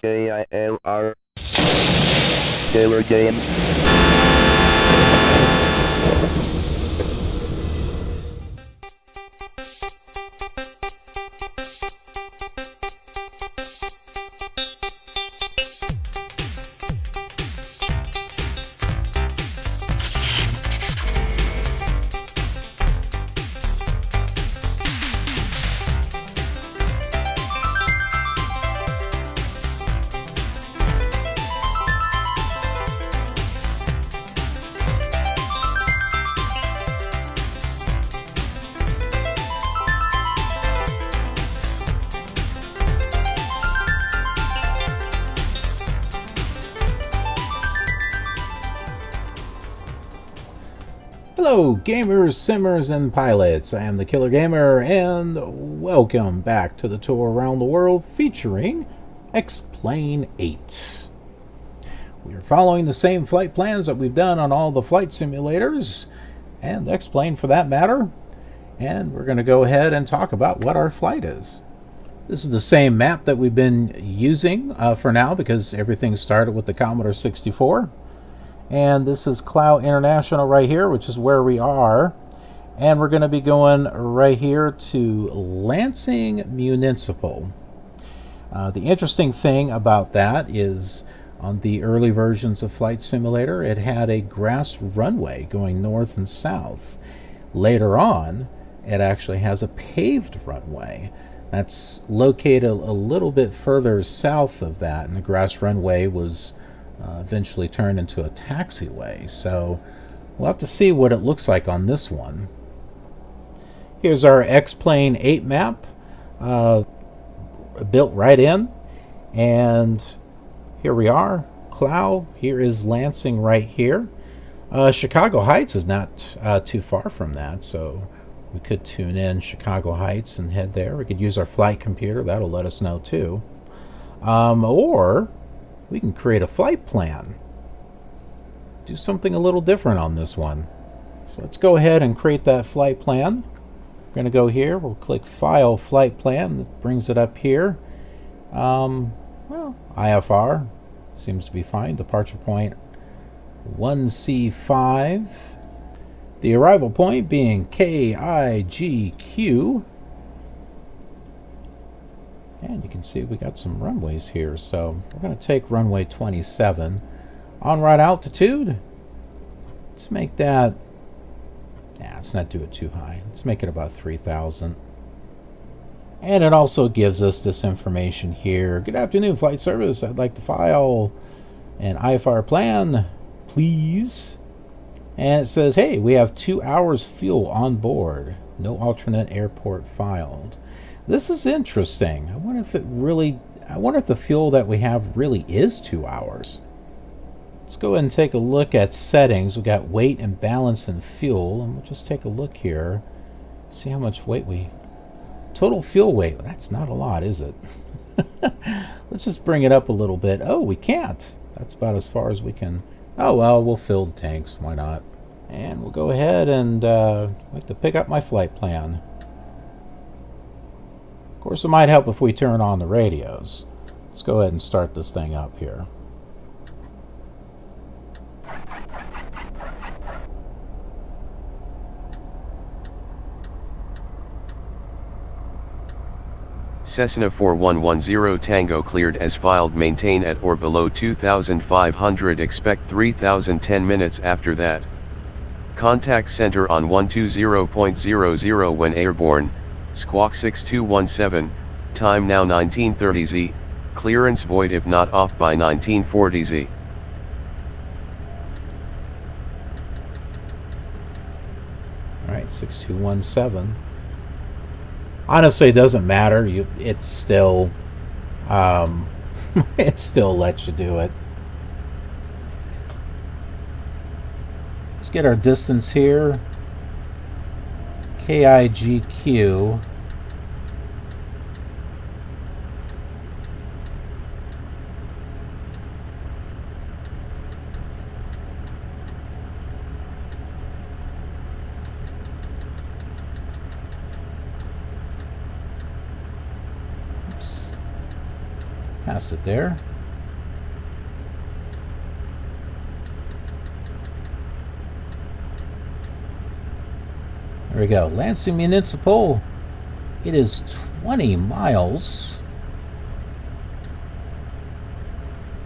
KILR Killer Game. Hello gamers, simmers, and pilots. I am the Killer Gamer, and welcome back to the tour around the world featuring X-Plane 8. We are following the same flight plans that we've done on all the flight simulators, and X-Plane for that matter, and we're going to go ahead and talk about what our flight is. This is the same map that we've been using for now because everything started with the Commodore 64. And this is Clow International right here, which is where we are. And we're going to be going right here to Lansing Municipal. The interesting thing about that is on the early versions of Flight Simulator, it had a grass runway going north and south. Later on, it actually has a paved runway. That's located a little bit further south of that, and the grass runway was eventually turned into a taxiway. So we'll have to see what it looks like on this one. Here's our X-Plane 8 map, built right in, and here we are, Clow. Here is Lansing right here. Chicago Heights is not too far from that, so we could tune in Chicago Heights and head there. We could use our flight computer, that'll let us know too. Or we can create a flight plan. Do something a little different on this one. So let's go ahead and create that flight plan. We're going to go here. We'll click File, Flight Plan. That brings it up here. Well, IFR seems to be fine. Departure point 1C5. The arrival point being KIGQ. And you can see we got some runways here, so we're going to take runway 27. En route altitude, let's make that, let's not do it too high. Let's make it about 3,000. And it also gives us this information here. Good afternoon, flight service. I'd like to file an IFR plan, please. And it says, hey, we have 2 hours fuel on board. No alternate airport filed. This is interesting. I wonder if the fuel that we have really is 2 hours. Let's go ahead and take a look at settings. We've got weight and balance and fuel, and we'll just take a look here. See how much weight total fuel weight. That's not a lot, is it? Let's just bring it up a little bit. Oh, we can't. That's about as far as we can. Oh well, we'll fill the tanks. Why not? And we'll go ahead and like to pick up my flight plan. Of course, it might help if we turn on the radios. Let's go ahead and start this thing up here. Cessna 4110 Tango cleared as filed. Maintain at or below 2,500. Expect 3,010 minutes after that. Contact center on 120.00 when airborne. Squawk 6217, time now 1930Z, clearance void if not off by 1940Z. Alright, 6217. Honestly, it doesn't matter. It still it still lets you do it. Let's get our distance here. KIGQ. Oops. Passed it there. There we go. Lansing Municipal. It is 20 miles.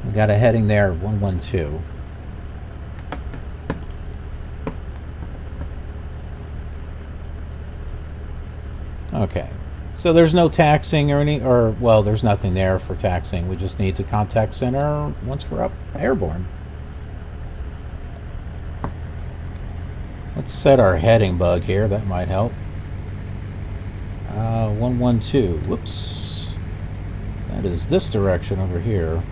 We got a heading there, 112. Okay. So there's no taxing or any, or, well, there's nothing there for taxing. We just need to contact center once we're up airborne. Let's set our heading bug here. That might help. 112. Whoops. That is this direction over here.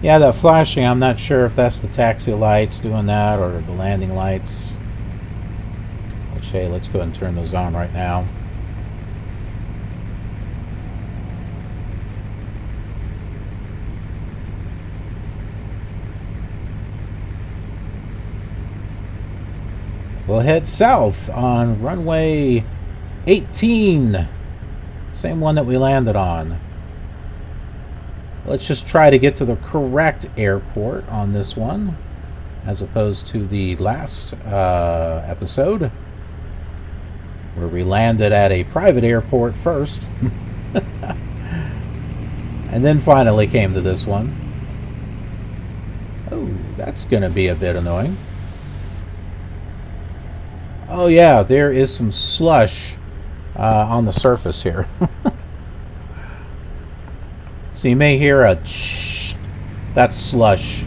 Yeah, that flashing, I'm not sure if that's the taxi lights doing that or the landing lights. Which, hey, let's go ahead and turn those on right now. We'll head south on runway 18. Same one that we landed on. Let's just try to get to the correct airport on this one, as opposed to the last episode, where we landed at a private airport first, and then finally came to this one. Oh, that's going to be a bit annoying. Oh yeah, there is some slush on the surface here. So you may hear a shh. That's slush.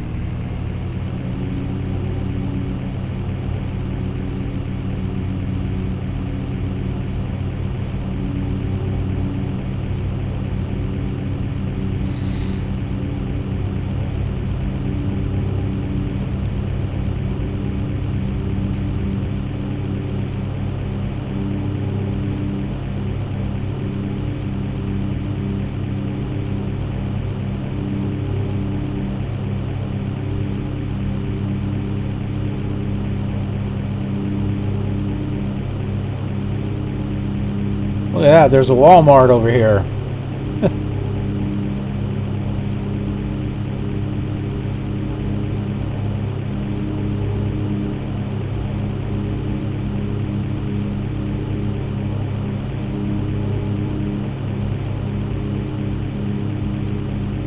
Look at that, there's a Walmart over here.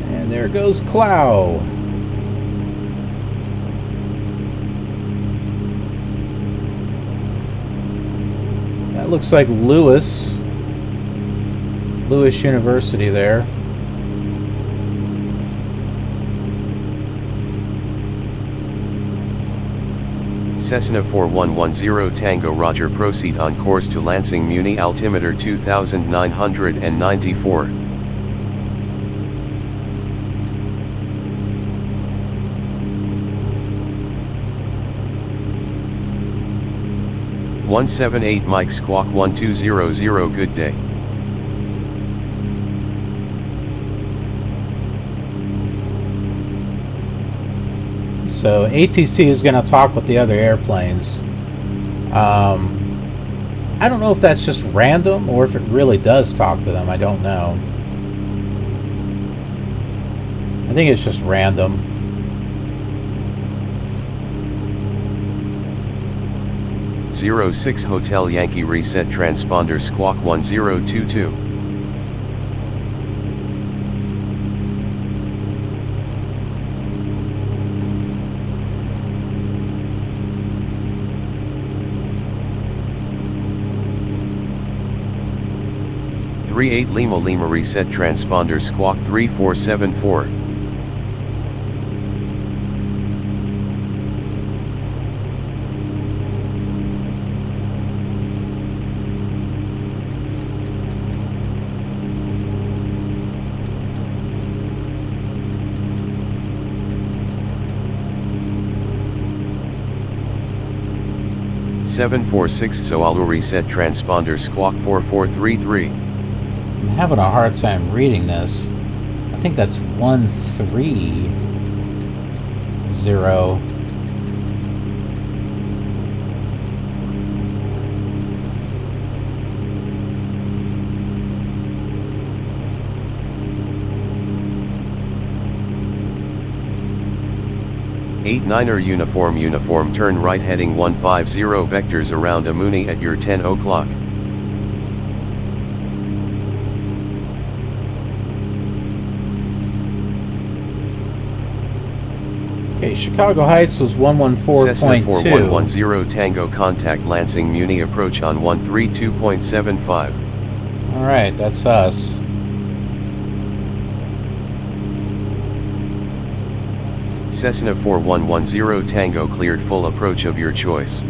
And there goes Clow. That looks like Lewis University there. Cessna 4110 Tango Roger, proceed on course to Lansing Muni, altimeter 2994. (178) Mike Squawk 1200, good day. So ATC is going to talk with the other airplanes. I don't know if that's just random or if it really does talk to them. I don't know. I think it's just random. (06) Hotel Yankee, reset transponder Squawk 1022. (38) Lima reset transponder Squawk 3474. (746) Soalu reset transponder Squawk 4433. I'm having a hard time reading this. I think that's 130. 89er uniform turn right heading 150 vectors around Amuni at your 10 o'clock. Okay, Chicago Heights was Cessna 114.2. 4110 Tango contact Lansing Muni approach on 132.75. Alright, that's us. Cessna 4110 Tango cleared full approach of your choice.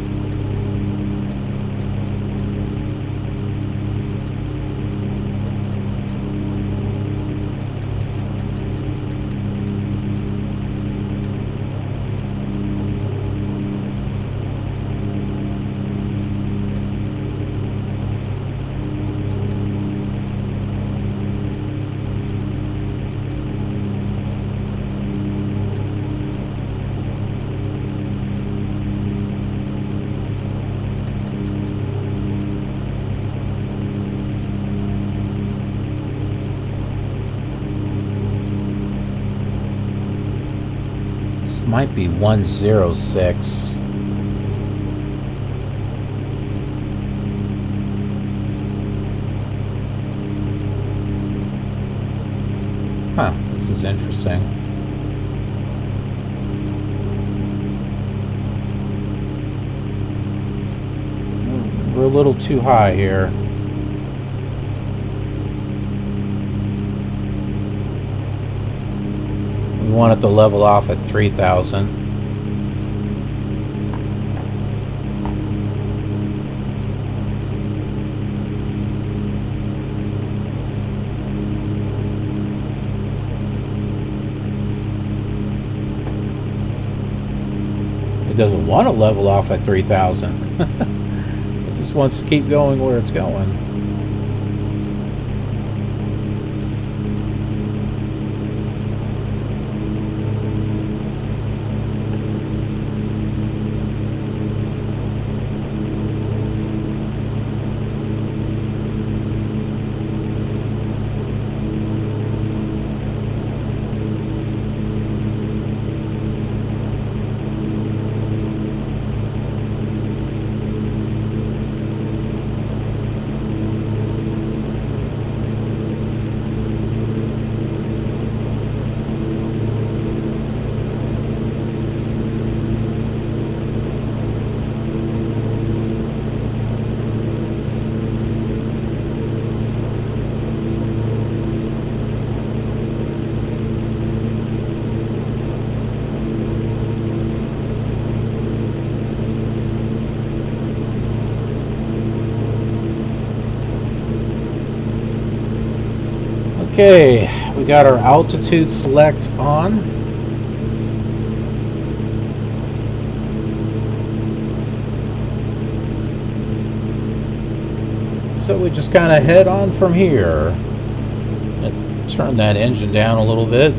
This might be 106. Huh, this is interesting. We're a little too high here. We want it to level off at 3,000. It doesn't want to level off at 3,000. It just wants to keep going where it's going. Okay, we got our altitude select on. So we just kind of head on from here. Turn that engine down a little bit.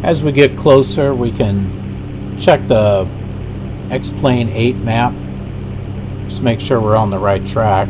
As we get closer, we can check the X-Plane 8 map Just make sure we're on the right track.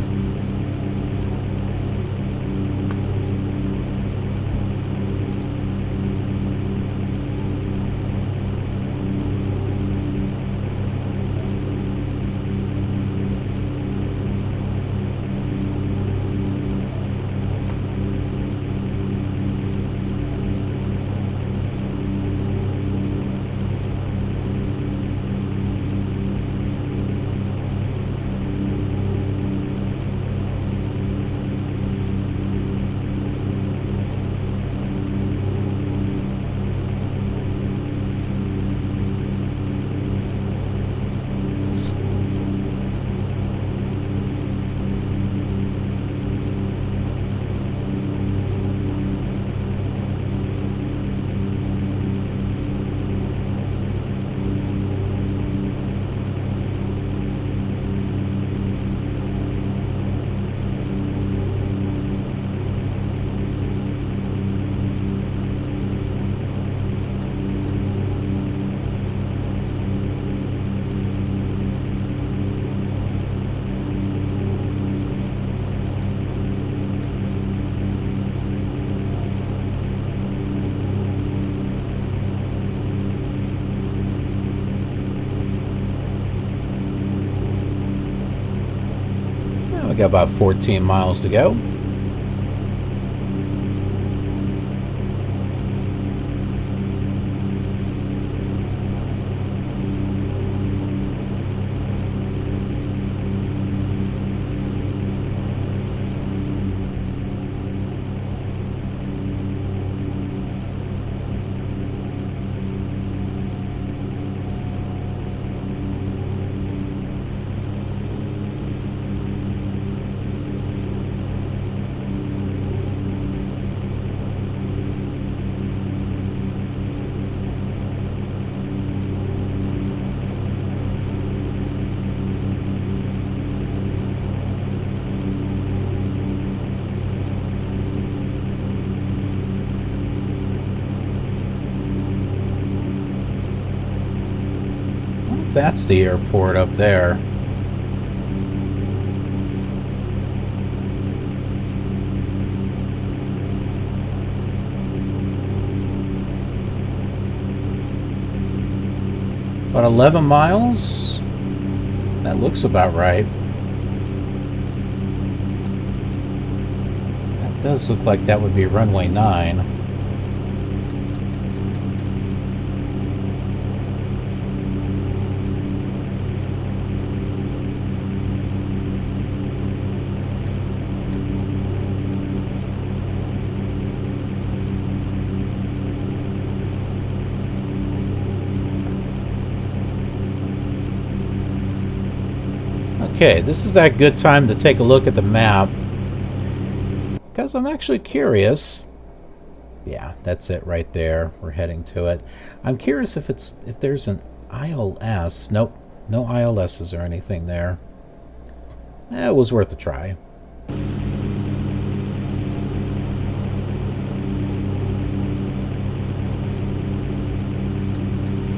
We got about 14 miles to go. That's the airport up there. About 11 miles? That looks about right. That does look like that would be runway 9. Okay, this is that good time to take a look at the map, because I'm actually curious. Yeah, that's it right there. We're heading to it. I'm curious if there's an ILS. Nope, no ILSs or anything there. It was worth a try. I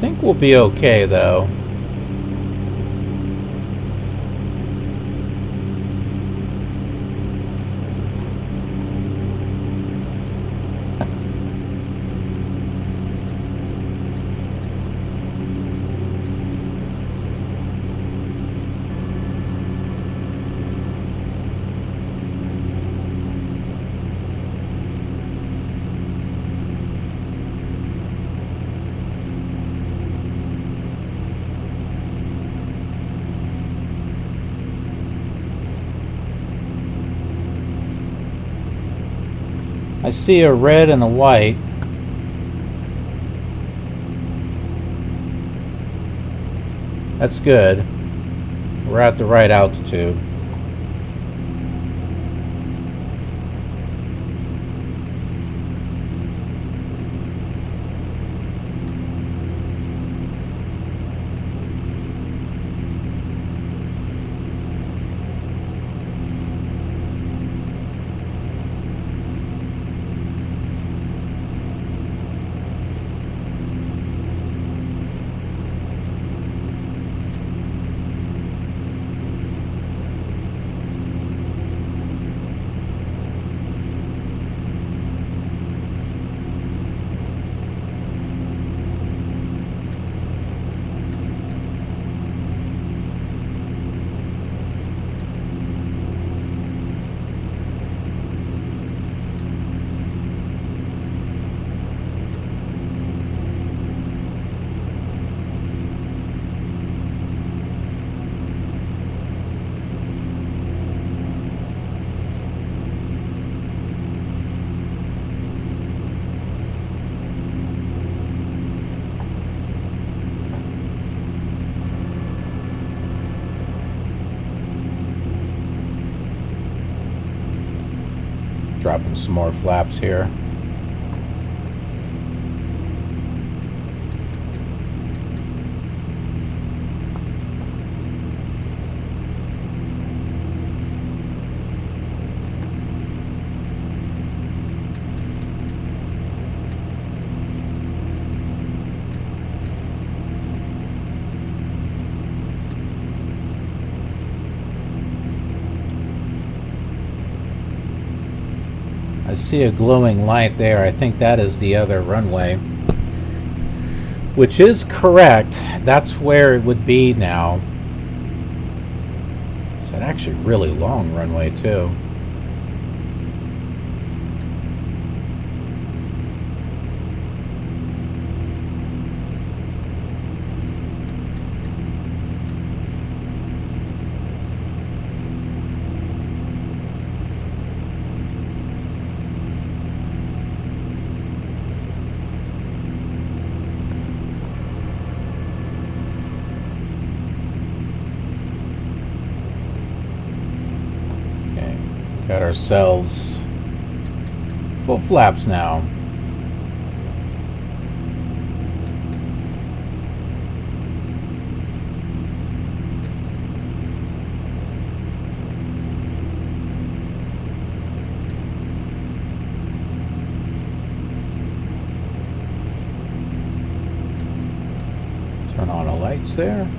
think we'll be okay though. I see a red and a white. That's good. We're at the right altitude. dropping some more flaps here. I see a glowing light there. I think that is the other runway. Which is correct. That's where it would be now. It's an actually really long runway, too. Got ourselves full flaps now. Turn on the lights there.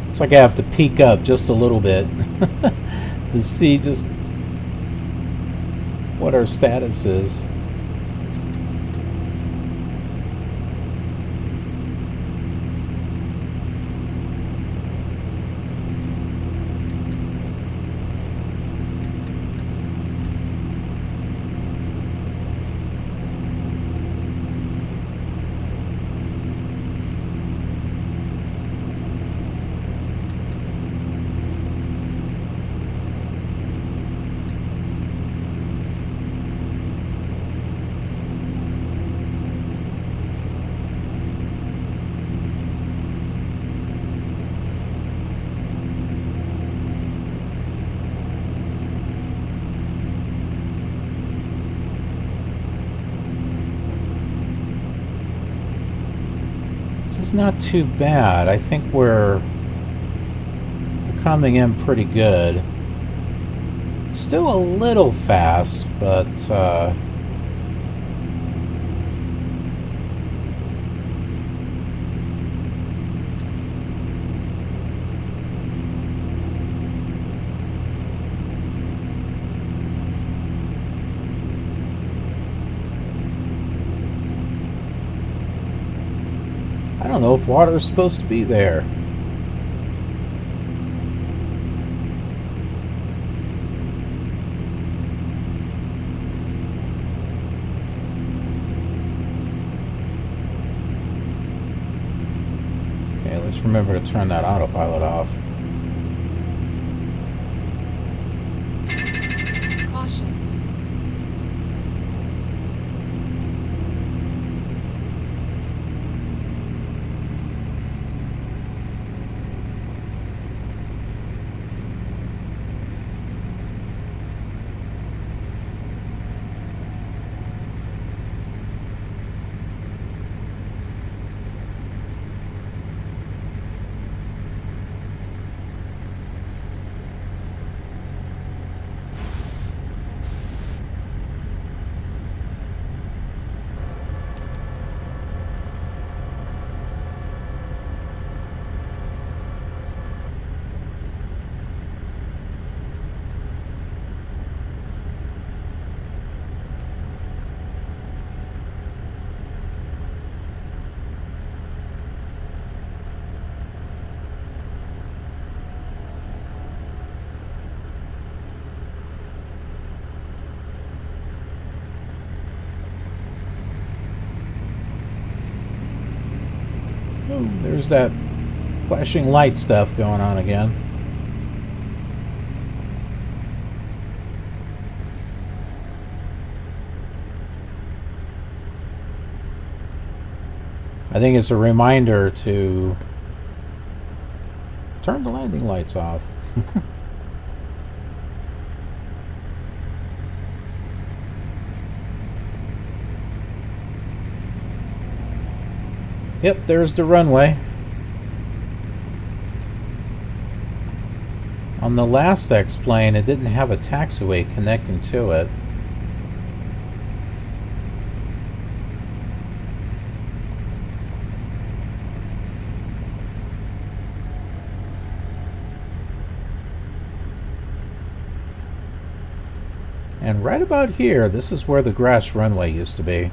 It's like I have to peek up just a little bit to see just what our status is. This is not too bad. I think we're coming in pretty good. Still a little fast, but I don't know if water is supposed to be there. Okay, let's remember to turn that autopilot off. Caution. Oh, there's that flashing light stuff going on again. I think it's a reminder to turn the landing lights off. Yep, there's the runway. On the last X-plane, it didn't have a taxiway connecting to it. And right about here, this is where the grass runway used to be.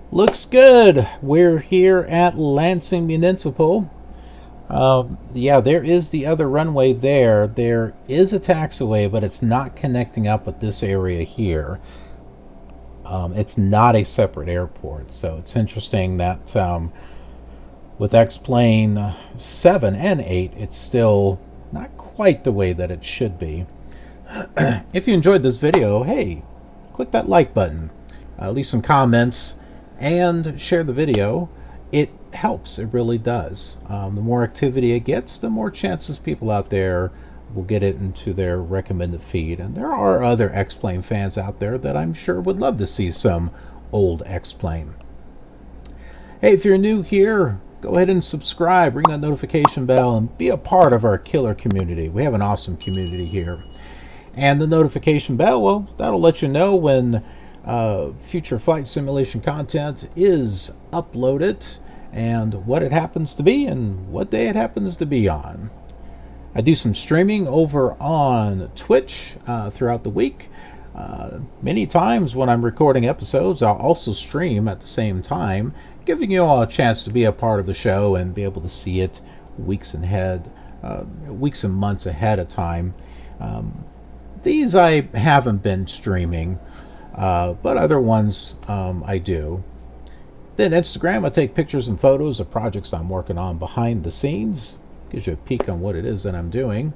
Looks good. We're here at Lansing Municipal. Yeah, there is the other runway there. There is a taxiway, but it's not connecting up with this area here. It's not a separate airport, so it's interesting that with X-Plane 7 and 8, it's still not quite the way that it should be. If you enjoyed this video, hey, click that like button. Leave some comments and share the video. It helps, it really does. The more activity it gets, the more chances people out there will get it into their recommended feed. And there are other X-Plane fans out there that I'm sure would love to see some old X-Plane. Hey, if you're new here, go ahead and subscribe, ring that notification bell, and be a part of our killer community. We have an awesome community here. And the notification bell, well, that'll let you know when future flight simulation content is uploaded and what it happens to be and what day it happens to be on. I do some streaming over on Twitch throughout the week. Many times when I'm recording episodes, I'll also stream at the same time, giving you all a chance to be a part of the show and be able to see it weeks and months ahead of time. These I haven't been streaming. But other ones I do. Then Instagram, I take pictures and photos of projects I'm working on behind the scenes. Gives you a peek on what it is that I'm doing.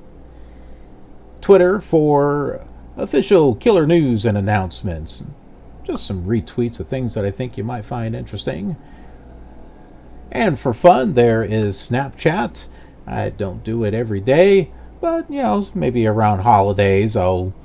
Twitter for official killer news and announcements. Just some retweets of things that I think you might find interesting. And for fun, there is Snapchat. I don't do it every day, but you know, maybe around holidays I'll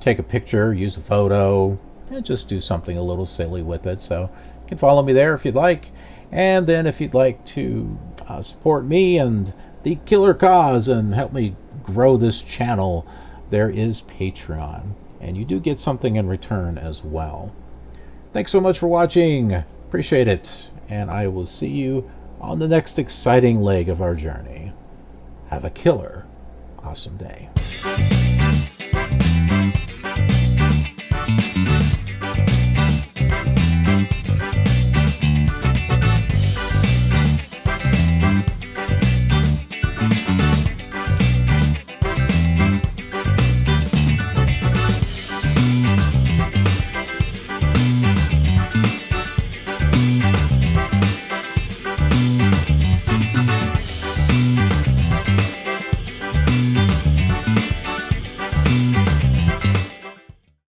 take a picture, use a photo, and just do something a little silly with it. So you can follow me there if you'd like. And then if you'd like to support me and the killer cause and help me grow this channel, there is Patreon. And you do get something in return as well. Thanks so much for watching. Appreciate it. And I will see you on the next exciting leg of our journey. Have a killer awesome day.